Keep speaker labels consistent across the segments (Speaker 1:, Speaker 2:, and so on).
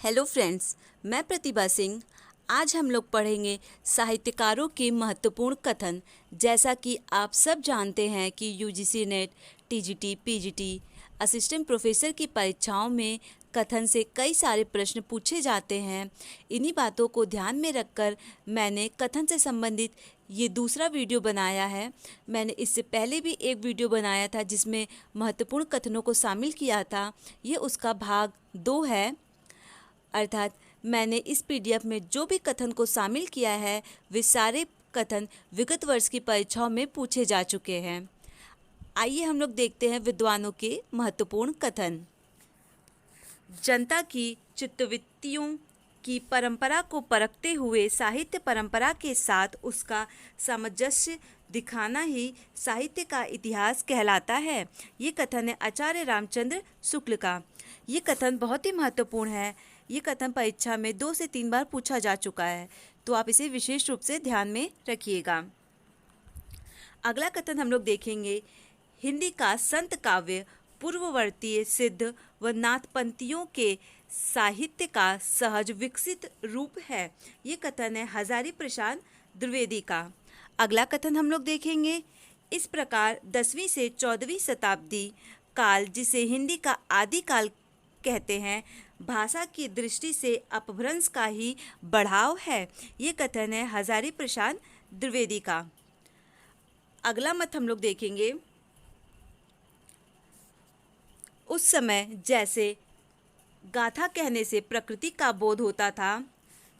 Speaker 1: Hello friends, मैं प्रतिभा सिंह। आज हम लोग पढ़ेंगे साहित्यकारों के महत्वपूर्ण कथन। जैसा कि आप सब जानते हैं कि UGC net, TGT, PGT, assistant professor की परीक्षाओं में कथन से कई सारे प्रश्न पूछे जाते हैं। इन्हीं बातों को ध्यान में रखकर मैंने कथन से संबंधित ये दूसरा वीडियो बनाया है। मैंने इससे पहले भी एक वीडियो बनाया था जिसमें महत्वपूर्ण कथनों को शामिल किया था। ये उसका भाग 2 है। अर्थात मैंने इस पीडीएफ में जो भी कथन को शामिल किया है वे सारे कथन विगत वर्ष की परीक्षाओं में पूछे जा चुके हैं। आइए हम लोग देखते हैं विद्वानों के महत्वपूर्ण कथन। जनता की चित्तवृत्तियों की परंपरा को परखते हुए साहित्य परंपरा के साथ उसका सामंजस्य दिखाना ही साहित्य का इतिहास कहलाता है। ये कथन है आचार्य रामचंद्र शुक्ल का। ये कथन बहुत ही महत्वपूर्ण है। ये कथन परीक्षा में 2 से 3 बार पूछा जा चुका है, तो आप इसे विशेष रूप से ध्यान में रखिएगा। अगला कथन हम लोग देखेंगे, हिंदी का संत काव्य पूर्ववर्तीय सिद्ध व नाथपंथियों के साहित्य का सहज विकसित रूप है। ये कथन है हजारी प्रसाद द्विवेदी का। अगला कथन हम लोग देखेंगे, इस प्रकार 10वीं से 14वीं शताब्दी काल, जिसे हिंदी का आदि काल कहते हैं, भाषा की दृष्टि से अपभ्रंश का ही बढ़ाव है। ये कथन है हजारी प्रसाद द्विवेदी का। अगला मत हम लोग देखेंगे, उस समय जैसे गाथा कहने से प्रकृति का बोध होता था,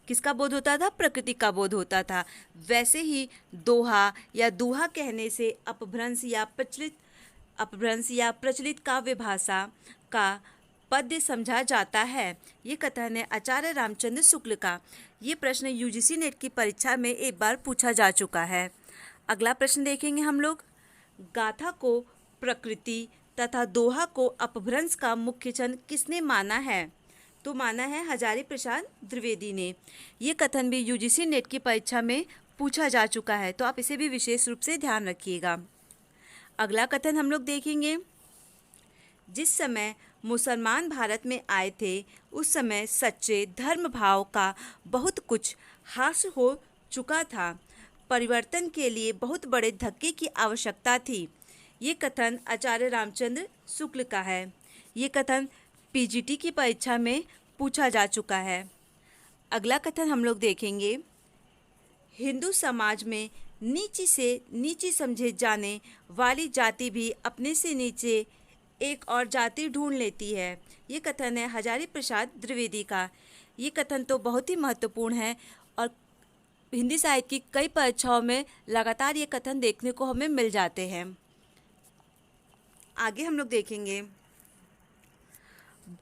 Speaker 1: किसका बोध होता था? प्रकृति का बोध होता था। वैसे ही दोहा या दूहा कहने से अपभ्रंश या प्रचलित काव्य भाषा का पद्य समझा जाता है। ये कथन है आचार्य रामचंद्र शुक्ल का। ये प्रश्न यूजीसी नेट की परीक्षा में एक बार पूछा जा चुका है। अगला प्रश्न देखेंगे हम लोग, गाथा को प्रकृति तथा दोहा को अपभ्रंश का मुख्य चिन्ह किसने माना है? तो माना है हजारी प्रसाद द्विवेदी ने। ये कथन भी यूजीसी नेट की परीक्षा में पूछा जा चुका है, तो आप इसे भी विशेष रूप से ध्यान रखिएगा। अगला कथन हम लोग देखेंगे, जिस समय मुसलमान भारत में आए थे उस समय सच्चे धर्म भाव का बहुत कुछ हास हो चुका था। परिवर्तन के लिए बहुत बड़े धक्के की आवश्यकता थी। ये कथन आचार्य रामचंद्र शुक्ल का है। ये कथन पीजीटी की परीक्षा में पूछा जा चुका है। अगला कथन हम लोग देखेंगे, हिंदू समाज में नीची से नीची समझे जाने वाली जाति भी अपने से नीचे एक और जाति ढूंढ लेती है। ये कथन है हजारी प्रसाद द्विवेदी का। ये कथन तो बहुत ही महत्वपूर्ण है और हिंदी साहित्य की कई परीक्षाओं में लगातार ये कथन देखने को हमें मिल जाते हैं। आगे हम लोग देखेंगे,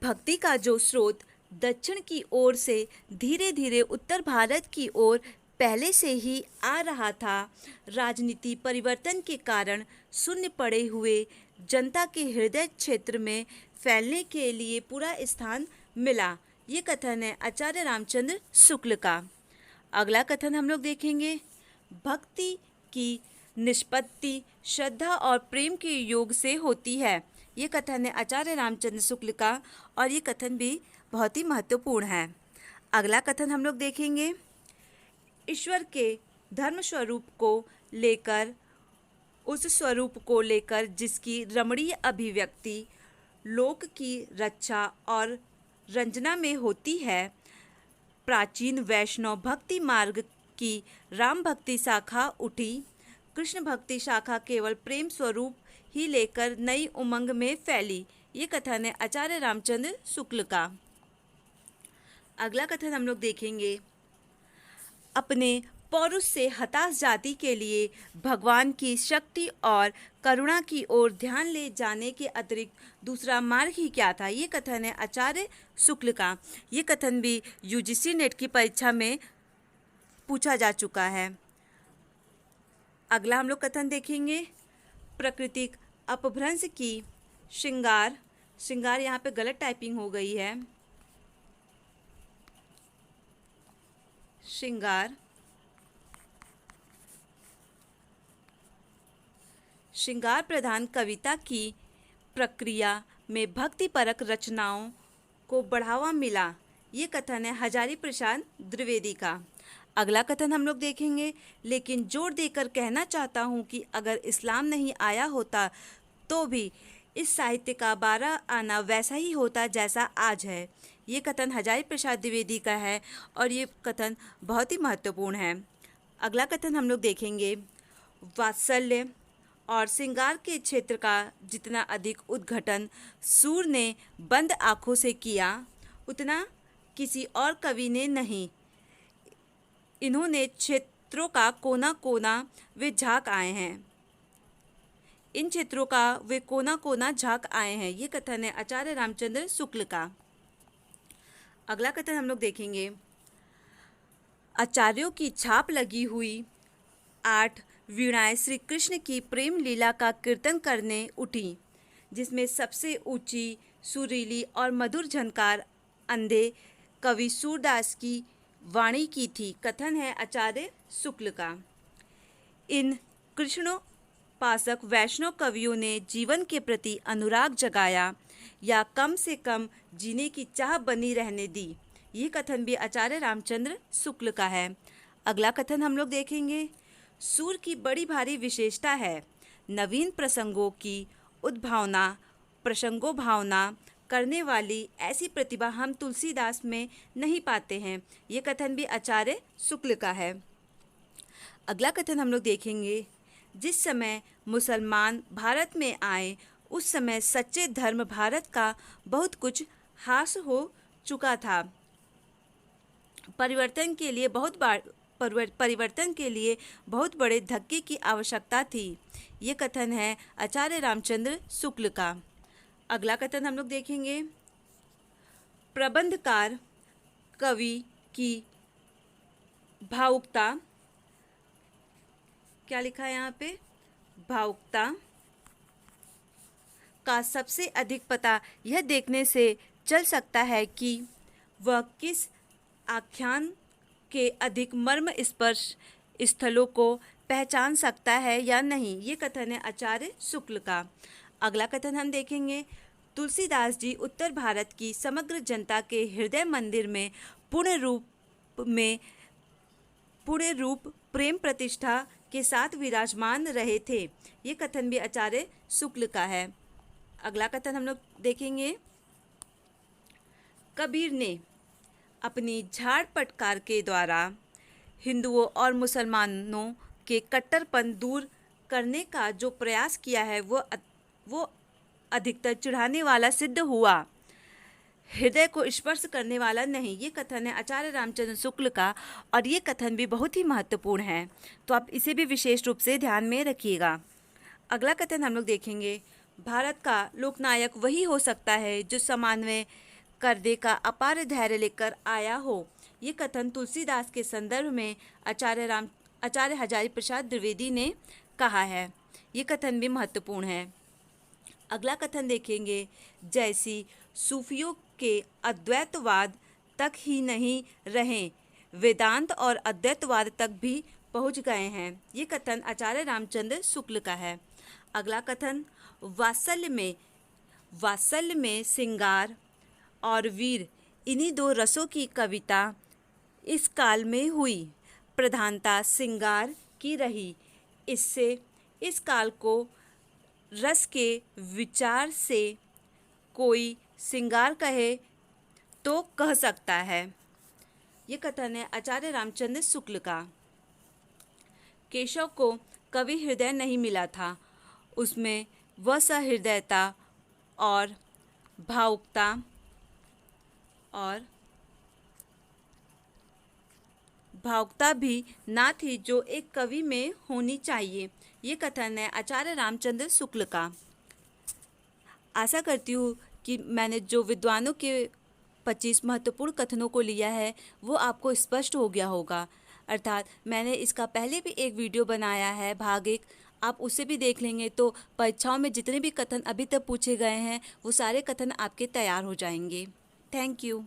Speaker 1: भक्ति का जो स्रोत दक्षिण की ओर से धीरे धीरे उत्तर भारत की ओर पहले से ही आ रहा था, राजनीति परिवर्तन के कारण शून्य पड़े हुए जनता के हृदय क्षेत्र में फैलने के लिए पूरा स्थान मिला। ये कथन है आचार्य रामचंद्र शुक्ल का। अगला कथन हम लोग देखेंगे, भक्ति की निष्पत्ति श्रद्धा और प्रेम के योग से होती है। ये कथन है आचार्य रामचंद्र शुक्ल का और ये कथन भी बहुत ही महत्वपूर्ण है। अगला कथन हम लोग देखेंगे, ईश्वर के धर्म स्वरूप को लेकर, उस स्वरूप को लेकर जिसकी रमणीय अभिव्यक्ति लोक की रक्षा और रंजना में होती है, प्राचीन वैष्णव भक्ति मार्ग की राम भक्ति शाखा उठी, कृष्ण भक्ति शाखा केवल प्रेम स्वरूप ही लेकर नई उमंग में फैली। ये कथन है आचार्य रामचंद्र शुक्ल का। अगला कथन हम लोग देखेंगे, अपने पौरुष से हताश जाति के लिए भगवान की शक्ति और करुणा की ओर ध्यान ले जाने के अतिरिक्त दूसरा मार्ग ही क्या था? ये कथन है आचार्य शुक्ल का। ये कथन भी यूजीसी नेट की परीक्षा में पूछा जा चुका है। अगला हम लोग कथन देखेंगे, प्राकृतिक अपभ्रंश की श्रृंगार यहाँ पे गलत टाइपिंग हो गई है, श्रृंगार प्रधान कविता की प्रक्रिया में भक्तिपरक रचनाओं को बढ़ावा मिला। ये कथन है हजारी प्रसाद द्विवेदी का। अगला कथन हम लोग देखेंगे, लेकिन जोर देकर कहना चाहता हूँ कि अगर इस्लाम नहीं आया होता तो भी इस साहित्य का 12 आना वैसा ही होता जैसा आज है। ये कथन हजारी प्रसाद द्विवेदी का है और ये कथन बहुत ही महत्वपूर्ण है। अगला कथन हम लोग देखेंगे, वात्सल्य और श्रृंगार के क्षेत्र का जितना अधिक उद्घाटन सूर ने बंद आँखों से किया उतना किसी और कवि ने नहीं। इन्होंने क्षेत्रों का कोना कोना वे झांक आए हैं, इन क्षेत्रों का वे कोना कोना झांक आए हैं। ये कथन है आचार्य रामचंद्र शुक्ल का। अगला कथन हम लोग देखेंगे, आचार्यों की छाप लगी हुई 8 वीणाएं श्री कृष्ण की प्रेम लीला का कीर्तन करने उठी, जिसमें सबसे ऊंची सुरीली और मधुर झनकार अंधे कवि सूरदास की वाणी की थी। कथन है आचार्य शुक्ल का। इन कृष्णोपासक वैष्णव कवियों ने जीवन के प्रति अनुराग जगाया या कम से कम जीने की चाह बनी रहने दी। ये कथन भी आचार्य रामचंद्र शुक्ल का है। अगला कथन हम लोग देखेंगे, सूर की बड़ी भारी विशेषता है नवीन प्रसंगों की उद्भावना, प्रसंगों भावना करने वाली ऐसी प्रतिभा हम तुलसीदास में नहीं पाते हैं। ये कथन भी आचार्य शुक्ल का है। अगला कथन हम लोग देखेंगे, जिस समय मुसलमान भारत में आए उस समय सच्चे धर्म भारत का बहुत कुछ हास हो चुका था। परिवर्तन के लिए बहुत बड़े धक्के की आवश्यकता थी। ये कथन है आचार्य रामचंद्र शुक्ल का। अगला कथन हम लोग देखेंगे, प्रबंधकार कवि की भावुकता, क्या लिखा है यहाँ पे, भावुकता का सबसे अधिक पता यह देखने से चल सकता है कि वह किस आख्यान के अधिक मर्म स्पर्श स्थलों को पहचान सकता है या नहीं। ये कथन है आचार्य शुक्ल का। अगला कथन हम देखेंगे, तुलसीदास जी उत्तर भारत की समग्र जनता के हृदय मंदिर में पूर्ण रूप प्रेम प्रतिष्ठा के साथ विराजमान रहे थे। ये कथन भी आचार्य शुक्ल का है। अगला कथन हम लोग देखेंगे, कबीर ने अपनी झाड़ फटकार के द्वारा हिंदुओं और मुसलमानों के कट्टरपन दूर करने का जो प्रयास किया है वो अधिकतर चिढ़ाने वाला सिद्ध हुआ, हृदय को स्पर्श करने वाला नहीं। ये कथन है आचार्य रामचंद्र शुक्ल का और ये कथन भी बहुत ही महत्वपूर्ण है, तो आप इसे भी विशेष रूप से ध्यान में रखिएगा। अगला कथन हम लोग देखेंगे, भारत का लोकनायक वही हो सकता है जो समन्वय करने का अपार धैर्य लेकर आया हो। ये कथन तुलसीदास के संदर्भ में आचार्य हजारी प्रसाद द्विवेदी ने कहा है। ये कथन भी महत्वपूर्ण है। अगला कथन देखेंगे, जैसी सूफियों के अद्वैतवाद तक ही नहीं रहे, वेदांत और अद्वैतवाद तक भी पहुंच गए हैं। ये कथन आचार्य रामचंद्र शुक्ल का है। अगला कथन, वात्सल्य में श्रृंगार और वीर इन्हीं 2 रसों की कविता इस काल में हुई। प्रधानता श्रृंगार की रही। इससे इस काल को रस के विचार से कोई श्रृंगार कहे तो कह सकता है। ये कथन है आचार्य रामचंद्र शुक्ल का। केशव को कवि हृदय नहीं मिला था, उसमें वह सहृदयता और भावुकता भी ना थी जो एक कवि में होनी चाहिए। ये कथन है आचार्य रामचंद्र शुक्ल का। आशा करती हूँ कि मैंने जो विद्वानों के 25 महत्वपूर्ण कथनों को लिया है वो आपको स्पष्ट हो गया होगा। अर्थात मैंने इसका पहले भी एक वीडियो बनाया है भाग 1, आप उसे भी देख लेंगे तो परीक्षाओं में जितने भी कथन अभी तक पूछे गए हैं वो सारे कथन आपके तैयार हो जाएंगे। Thank you.